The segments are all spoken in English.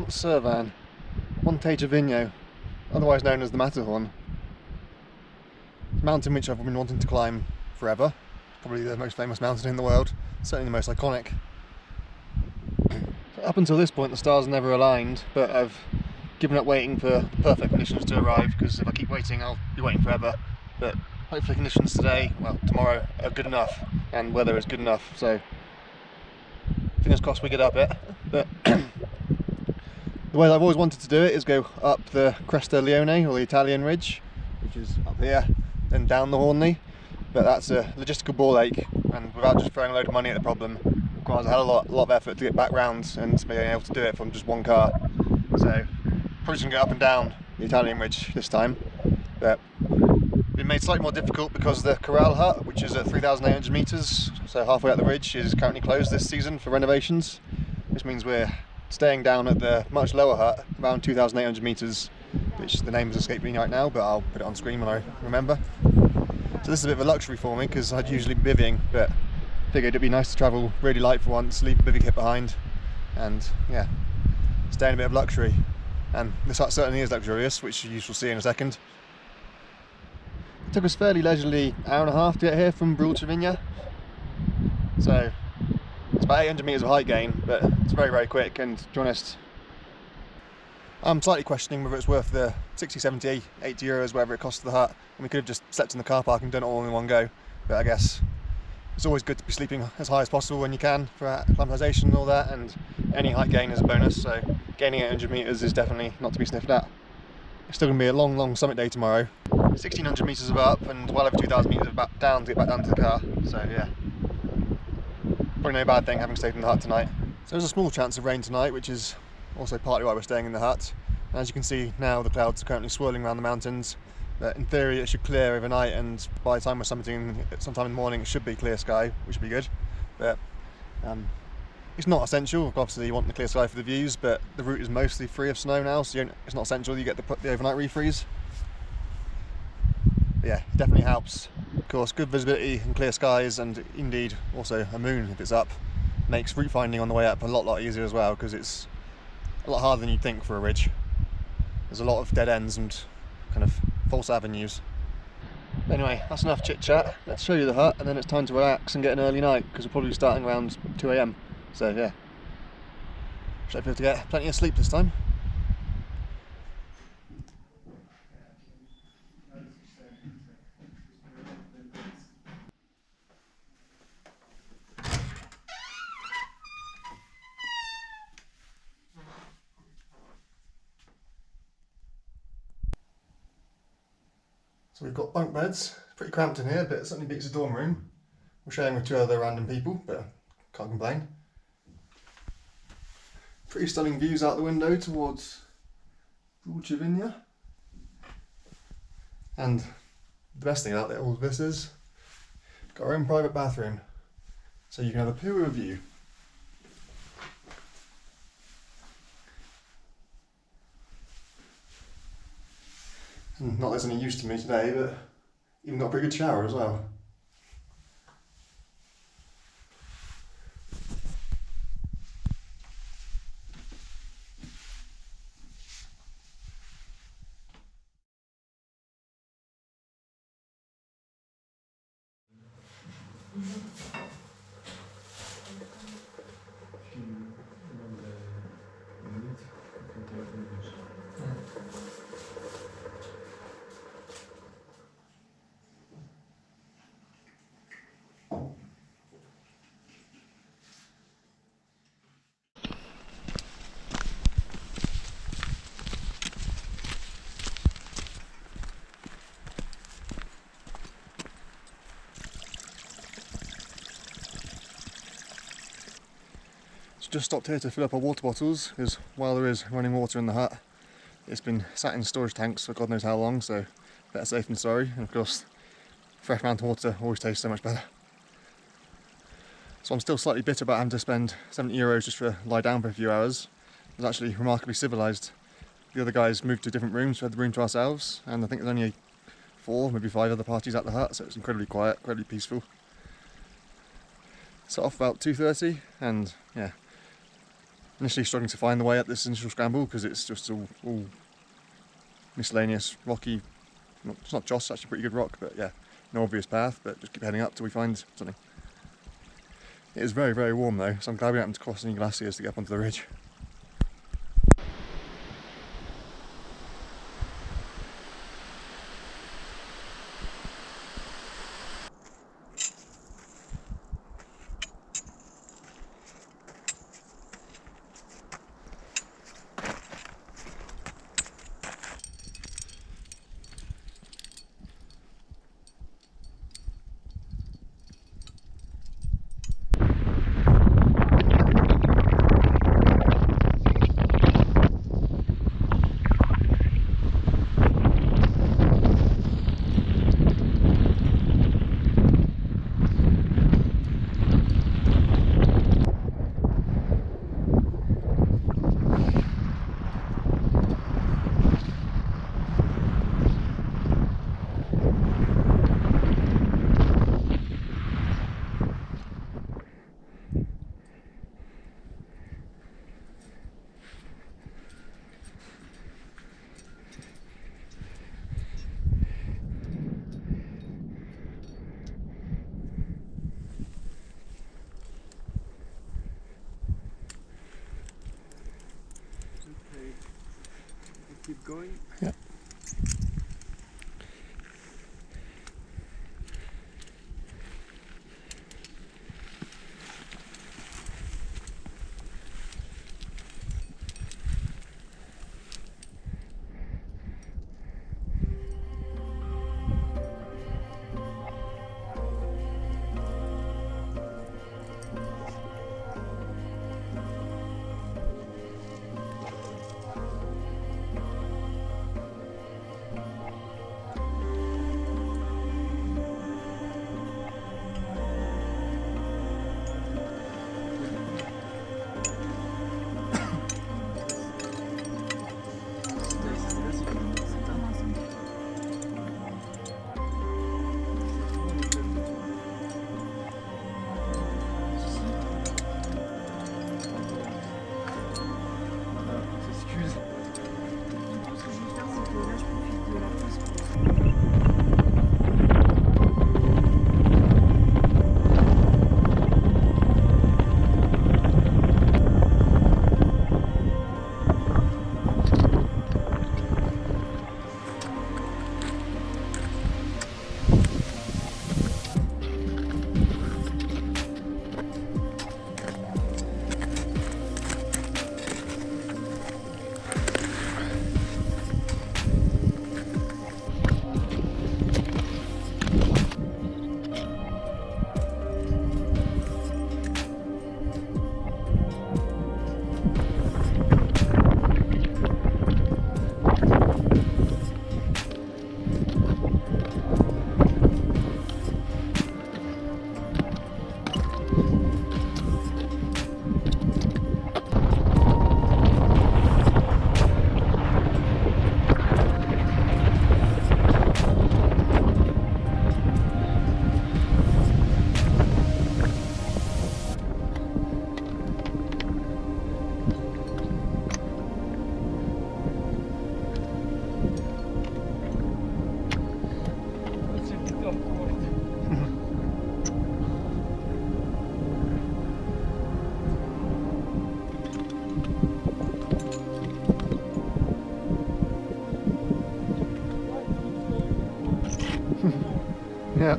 Mont Cervin, Monte Cervino, otherwise known as the Matterhorn. It's a mountain which I've been wanting to climb forever. Probably the most famous mountain in the world, certainly the most iconic. Up until this point the stars never aligned, but I've given up waiting for the perfect conditions to arrive, because if I keep waiting I'll be waiting forever. But hopefully conditions today, well tomorrow, are good enough, and weather is good enough, so fingers crossed we get up it. But the way I've always wanted to do it is go up the Cresta Leone, or the Italian ridge, which is up here, then down the Hornli. But that's a logistical ball ache, and without just throwing a load of money at the problem, requires a hell of a lot of effort to get back round and being able to do it from just one car. So probably just gonna go up and down the Italian ridge this time. But been made slightly more difficult because the corral hut, which is at 3,800 metres, so halfway up the ridge, is currently closed this season for renovations, which means we're staying down at the much lower hut, around 2,800 metres, which the name has escaped me right now, but I'll put it on screen when I remember. So this is a bit of a luxury for me, because I'd usually be bivvying, but figured it'd be nice to travel really light for once, leave a bivvy kit behind, and yeah, stay in a bit of luxury. And this hut certainly is luxurious, which you shall see in a second. It took us fairly leisurely hour and a half to get here from Mont Cervin, so it's about 800 metres of height gain, but it's very, very quick. And to be honest, I'm slightly questioning whether it's worth the 60, 70, 80 euros, whatever it costs the hut, and we could have just slept in the car park and done it all in one go. But I guess it's always good to be sleeping as high as possible when you can for acclimatisation and all that, and any height gain is a bonus, so gaining 800 metres is definitely not to be sniffed at. It's still going to be a long, long summit day tomorrow. 1,600 metres of up and well over 2,000 metres of back down to get back down to the car, so yeah. Probably no bad thing having stayed in the hut tonight. So there's a small chance of rain tonight, which is also partly why we're staying in the hut. And as you can see now, the clouds are currently swirling around the mountains. But in theory it should clear overnight, and by the time we're summiting sometime in the morning it should be clear sky, which should be good. But it's not essential. Obviously you want the clear sky for the views, but the route is mostly free of snow now, so it's not essential you get the overnight refreeze. But yeah, it definitely helps. Of course, good visibility and clear skies, and indeed also a moon if it's up, makes route finding on the way up a lot easier as well, because it's a lot harder than you'd think for a ridge. There's a lot of dead ends and kind of false avenues. But anyway, that's enough chit chat. Let's show you the hut, and then it's time to relax and get an early night, because we're probably starting around 2 AM. So yeah, should be able to get plenty of sleep this time. So we've got bunk beds. It's pretty cramped in here, but it certainly beats a dorm room. We're sharing with 2 other random people, but can't complain. Pretty stunning views out the window towards Mont Cervin. And the best thing about all of this is we've got our own private bathroom, so you can have a pure view. Not there's any use to me today, but even got a pretty good shower as well. Just stopped here to fill up our water bottles, because while there is running water in the hut, it's been sat in storage tanks for God knows how long, so better safe than sorry. And of course, fresh mountain water always tastes so much better. So I'm still slightly bitter about having to spend 70 euros just for lie down for a few hours. It was actually remarkably civilised. The other guys moved to different rooms, we had the room to ourselves, and I think there's only 4, maybe 5 other parties at the hut, so it's incredibly quiet, incredibly peaceful. Set off about 2:30, and yeah, initially struggling to find the way up this initial scramble because it's just all miscellaneous rocky. It's not joss, it's actually pretty good rock, but yeah, no obvious path. But just keep heading up till we find something. It is very, very warm though, so I'm glad we happened to cross any glaciers to get up onto the ridge. Keep going. Yeah. Yeah.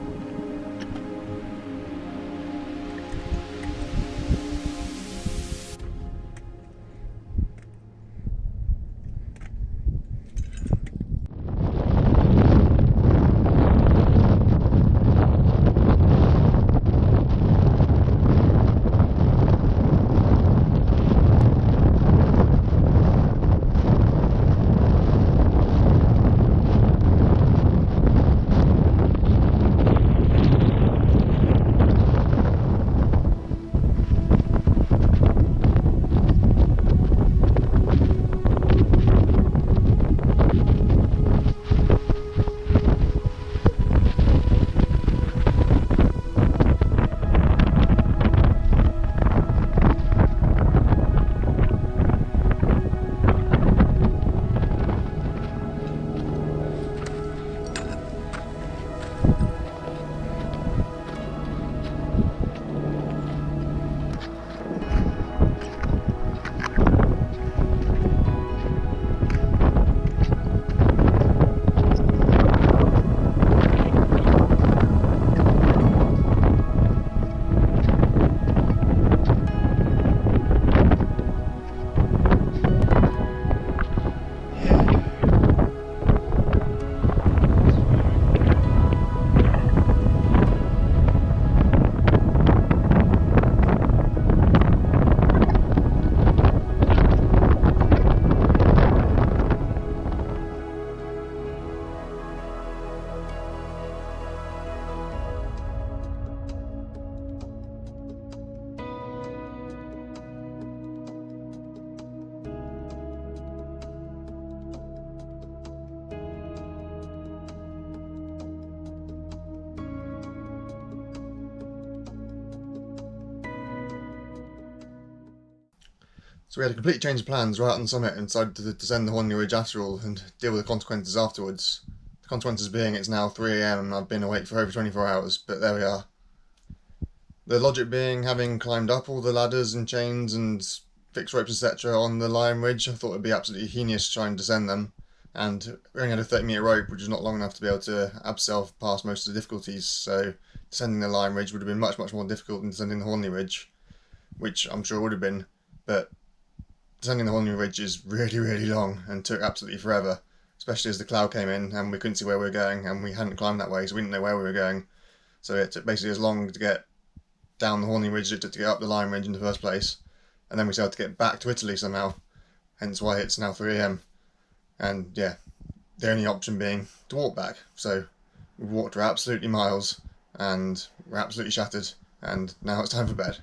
So we had a complete change of plans right on the summit and decided to descend the Hornli Ridge after all and deal with the consequences afterwards. The consequences being it's now 3 AM and I've been awake for over 24 hours, but there we are. The logic being, having climbed up all the ladders and chains and fixed ropes etc. on the Lion Ridge, I thought it'd be absolutely heinous to try and descend them, and we only had a 30-metre rope which was not long enough to be able to abseil past most of the difficulties, so descending the Lion Ridge would have been much more difficult than descending the Hornli Ridge, which I'm sure it would have been, but descending the Hornli Ridge is really long and took absolutely forever, especially as the cloud came in and we couldn't see where we were going and we hadn't climbed that way, so we didn't know where we were going. So it took basically as long to get down the Hornli Ridge as it took to get up the Lion Ridge in the first place, and then we still had to get back to Italy somehow, hence why it's now 3 AM. And yeah, the only option being to walk back. So we walked for absolutely miles and we're absolutely shattered, and now it's time for bed.